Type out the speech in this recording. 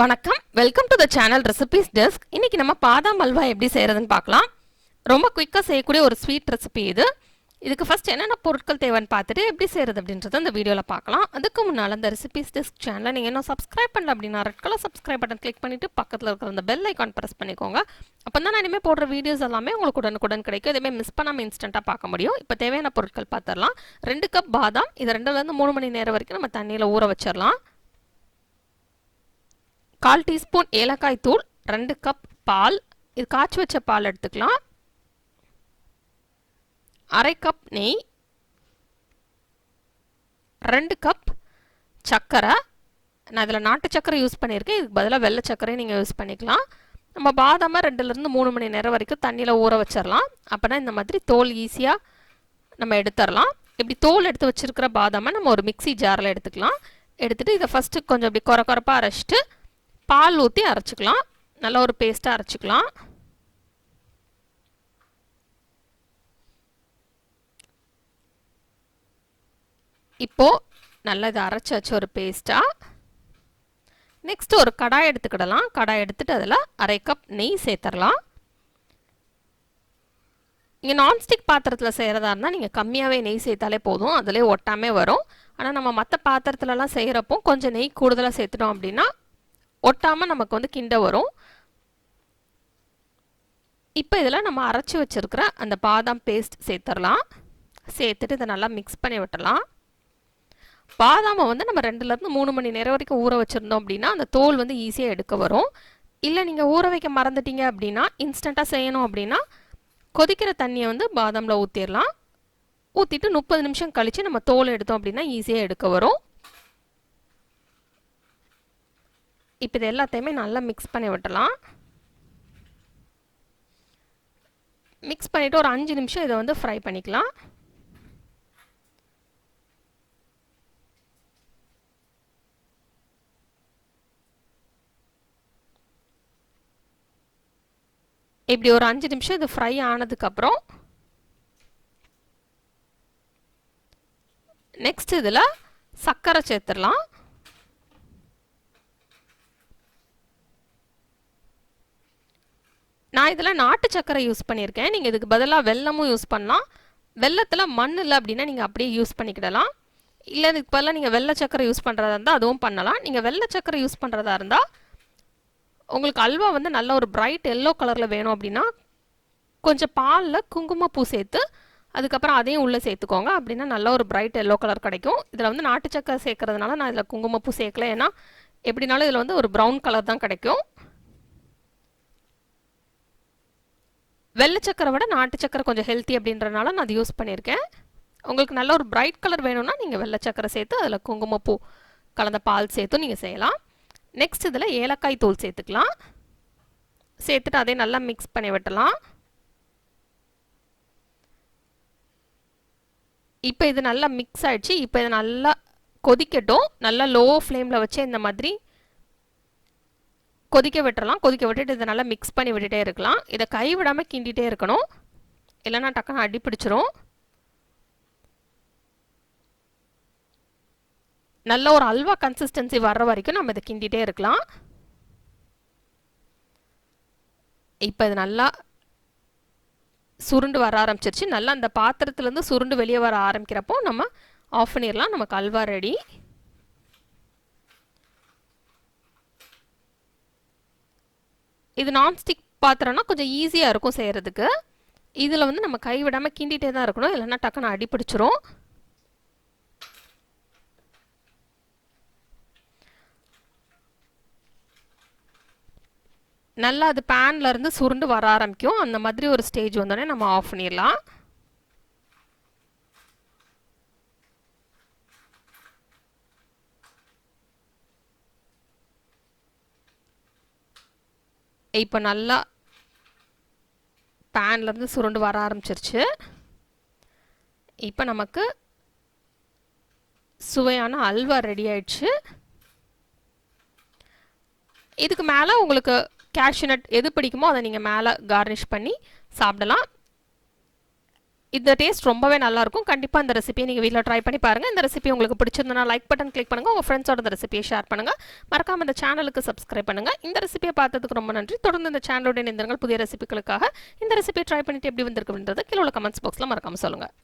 வணக்கம், welcome to the channel recipes desk. இன்னைக்கு நம்ம பாதாம் அல்வா எப்படி செய்யறதுன்னு பார்க்கலாம். ரொம்ப குயிக்காக செய்யக்கூடிய ஒரு ஸ்வீட் ரெசிபி இது. இதுக்கு ஃபர்ஸ்ட் என்னென்ன பொருட்கள் தேவைன்னு பார்த்துட்டு எப்படி செய்யறது அப்படின்றத இந்த வீடியோவில் பார்க்கலாம். அதுக்கு முன்னால் அந்த ரெசிபீஸ் டெஸ்க் சேனலை நீங்கள் இன்னும் சப்ஸ்கிரைப் பண்ணல அப்படின்னா red colour subscribe button click பண்ணிட்டு பக்கத்தில் இருக்கிற அந்த பெல் ஐக்கான் ப்ரெஸ் பண்ணிக்கோங்க. அப்போ தான் நான் இனிமேல் போடுற வீடியோஸ் எல்லாமே உங்களுக்கு உடனுக்குடன் கிடைக்கும். இதுவுமே மிஸ் பண்ணாமல் இன்ஸ்டண்ட்டாக பார்க்க முடியும். இப்போ தேவையான பொருட்கள் பார்த்துடலாம். 2 கப் பாதாம், இதை 2லேருந்து 3 மணி நேரம் வரைக்கும் நம்ம தண்ணியில் ஊற வச்சிடலாம். 1/4 டீஸ்பூன் ஏலக்காய் தூள், 2 கப் பால், இது காய்ச்சி வச்ச பால் எடுத்துக்கலாம். 1/2 கப் நெய், 2 கப் சர்க்கரை. நான் இதில் நாட்டு சர்க்கரை யூஸ் பண்ணியிருக்கேன், இதுக்கு பதிலாக வெள்ளை சர்க்கரையும் நீங்கள் யூஸ் பண்ணிக்கலாம். நம்ம பாதாமை 2லேருந்து 3 மணி நேரம் வரைக்கும் தண்ணியில் ஊற வச்சிடலாம். அப்போனா இந்த மாதிரி தோல் ஈஸியாக நம்ம எடுத்துடலாம். இப்படி தோல் எடுத்து வச்சுருக்கிற பாதாமை நம்ம ஒரு மிக்சி ஜாரில் எடுத்துக்கலாம். எடுத்துகிட்டு இதை ஃபஸ்ட்டு கொஞ்சம் இப்படி குறப்பாக அரைச்சிட்டு பால் ஊற்றி அரைச்சிக்கலாம். நல்லா ஒரு பேஸ்ட்டாக அரைச்சிக்கலாம். இப்போது நல்லா இதை அரைச்சி வச்ச ஒரு பேஸ்ட்டாக நெக்ஸ்ட்டு ஒரு கடாய் எடுத்துக்கிடலாம். கடாய் எடுத்துகிட்டு அதில் 1/2 கப் நெய் சேர்த்துடலாம். நீங்கள் நான்ஸ்டிக் பாத்திரத்தில் செய்கிறதா இருந்தால் நீங்கள் கம்மியாகவே நெய் சேர்த்தாலே போதும், அதிலே ஒட்டாமே வரும். ஆனால் நம்ம மற்ற பாத்திரத்துலலாம் செய்கிறப்போ கொஞ்சம் நெய் கூடுதலாக சேர்த்துட்டோம் அப்படின்னா ஒட்டாமல் நமக்கு வந்து கிண்ட வரும். இப்போ இதில் நம்ம அரைச்சி வச்சுருக்கிற அந்த பாதாம் பேஸ்ட் சேர்த்துடலாம். சேர்த்துட்டு இதை நல்லா மிக்ஸ் பண்ணி விட்டலாம். பாதாமை வந்து நம்ம 2லேருந்து 3 மணி நேரம் வரைக்கும் ஊற வச்சுருந்தோம் அப்படின்னா அந்த தோல் வந்து ஈஸியாக எடுக்க வரும். இல்லை நீங்கள் ஊற வைக்க மறந்துட்டீங்க அப்படின்னா இன்ஸ்டண்ட்டாக செய்யணும் அப்படின்னா கொதிக்கிற தண்ணியை வந்து பாதாமில் ஊற்றிடலாம். ஊற்றிட்டு 30 நிமிஷம் கழித்து நம்ம தோல் எடுத்தோம் அப்படின்னா ஈஸியாக எடுக்க வரும். இப்போ இது எல்லாத்தையுமே நல்லா மிக்ஸ் பண்ணி விட்டலாம். மிக்ஸ் பண்ணிவிட்டு ஒரு 5 நிமிஷம் இதை வந்து ஃப்ரை பண்ணிக்கலாம். இப்படி ஒரு 5 நிமிஷம் இது ஃப்ரை ஆனதுக்கப்புறம் நெக்ஸ்ட் இதில் சர்க்கரை சேர்த்துடலாம். நான் இதில் நாட்டு சர்க்கரை யூஸ் பண்ணியிருக்கேன். நீங்கள் இதுக்கு பதிலாக வெல்லமும் யூஸ் பண்ணலாம். வெல்லத்தில் மண் இல்லை அப்படின்னா நீங்கள் அப்படியே யூஸ் பண்ணிக்கிடலாம். இல்லை இதுக்கு பதிலாக நீங்கள் வெள்ளை சர்க்கரை யூஸ் பண்ணுறதா இருந்தால் அதுவும் பண்ணலாம். நீங்கள் வெள்ளை சர்க்கரை யூஸ் பண்ணுறதா இருந்தால் உங்களுக்கு அல்வா வந்து நல்ல ஒரு பிரைட் எல்லோ கலரில் வேணும் அப்படின்னா கொஞ்சம் பாலில் குங்குமப்பூ சேர்த்து அதுக்கப்புறம் அதையும் உள்ளே சேர்த்துக்கோங்க. அப்படின்னா நல்ல ஒரு பிரைட் எல்லோ கலர் கிடைக்கும். இதில் வந்து நாட்டு சர்க்கரை சேர்க்கறதுனால நான் இதில் குங்குமப்பூ சேர்க்கல, ஏன்னா எப்படினாலும் இதில் வந்து ஒரு ப்ரௌன் கலர் தான் கிடைக்கும். வெள்ளை சக்கரை விட நாட்டு சக்கரை கொஞ்சம் ஹெல்த்தி அப்படின்றனால நான் அது யூஸ் பண்ணியிருக்கேன். உங்களுக்கு நல்ல ஒரு பிரைட் கலர் வேணும்னா நீங்கள் வெள்ளை சக்கரை சேர்த்து அதில் குங்குமப்பூ கலந்த பால் சேர்த்து நீங்கள் செய்யலாம். நெக்ஸ்ட் இதில் ஏலக்காய் தூள் சேர்த்துக்கலாம். சேர்த்துட்டு அதே நல்லா மிக்ஸ் பண்ணி விட்டலாம். இப்போ இது நல்லா மிக்ஸ் ஆகிடுச்சு. இப்போ இது நல்லா கொதிக்கட்டும். நல்லா லோ ஃப்ளேமில் வச்சு இந்த மாதிரி கொதிக்க விட்டுறலாம். கொதிக்க விட்டுட்டு இதை நல்லா மிக்ஸ் பண்ணி விட்டுட்டே இருக்கலாம். இதை கைவிடாமல் கிண்டிகிட்டே இருக்கணும், இல்லைன்னா டக்குன்னு அடி பிடிச்சிரும். நல்ல ஒரு அல்வா கன்சிஸ்டன்சி வர்ற வரைக்கும் நம்ம இதை கிண்டிகிட்டே இருக்கலாம். இப்போ இது நல்லா சுருண்டு வர ஆரம்பிச்சிருச்சு. நல்லா அந்த பாத்திரத்துலேருந்து சுருண்டு வெளியே வர ஆரம்பிக்கிறப்போ நம்ம ஆஃப் பண்ணிடலாம். நமக்கு அல்வா ரெடி. இது நான்ஸ்டிக் பாத்திரம்னா கொஞ்சம் ஈஸியாக இருக்கும் செய்கிறதுக்கு. இதில் வந்து நம்ம கைவிடாமல் கிண்டிகிட்டே தான் இருக்கணும், இல்லைன்னா டக்குன்னு அடி பிடிச்சிரும். நல்லா அது பேன்லேருந்து சுருண்டு வர ஆரம்பிக்கும். அந்த மாதிரி ஒரு ஸ்டேஜ் வந்தோடனே நம்ம ஆஃப் பண்ணிடலாம். இப்போ நல்லா பேன்லேருந்து சுருண்டு வர ஆரம்பிச்சிருச்சு. இப்போ நமக்கு சுவையான அல்வா ரெடி ஆயிடுச்சு. இதுக்கு மேலே உங்களுக்கு கேஷ்யூ நட் எது பிடிக்குமோ அதை நீங்கள் மேலே கார்னிஷ் பண்ணி சாப்பிடலாம். இந்த டேஸ்ட் ரொம்பவே நல்லாயிருக்கும். கண்டிப்பாக இந்த ரெசிபியை நீங்கள் வீட்டில் ட்ரை பண்ணி பாருங்கள். இந்த ரெசிபி உங்களுக்கு பிடிச்சிருந்தனா லைக் பட்டன் கிளிக் பண்ணுங்கள். உங்கள் ஃப்ரெண்ட்ஸோட இந்த ரெசிபியை ஷேர் பண்ணுங்கள். மறக்காமல் இந்த சேனலுக்கு சப்ஸ்கிரைப் பண்ணுங்கள். இந்த ரெசிபியை பார்த்ததுக்கு ரொம்ப நன்றி. தொடர்ந்து இந்த சேனலோட இணைந்திருங்கள் புதிய ரெசிபிகளுக்காக. இந்த ரெசிபியை ட்ரை பண்ணிட்டு எப்படி வந்திருக்கு அப்படின்றத கீழே உள்ள கமெண்ட்ஸ் பாக்ஸில் மறக்காமல் சொல்லுங்கள்.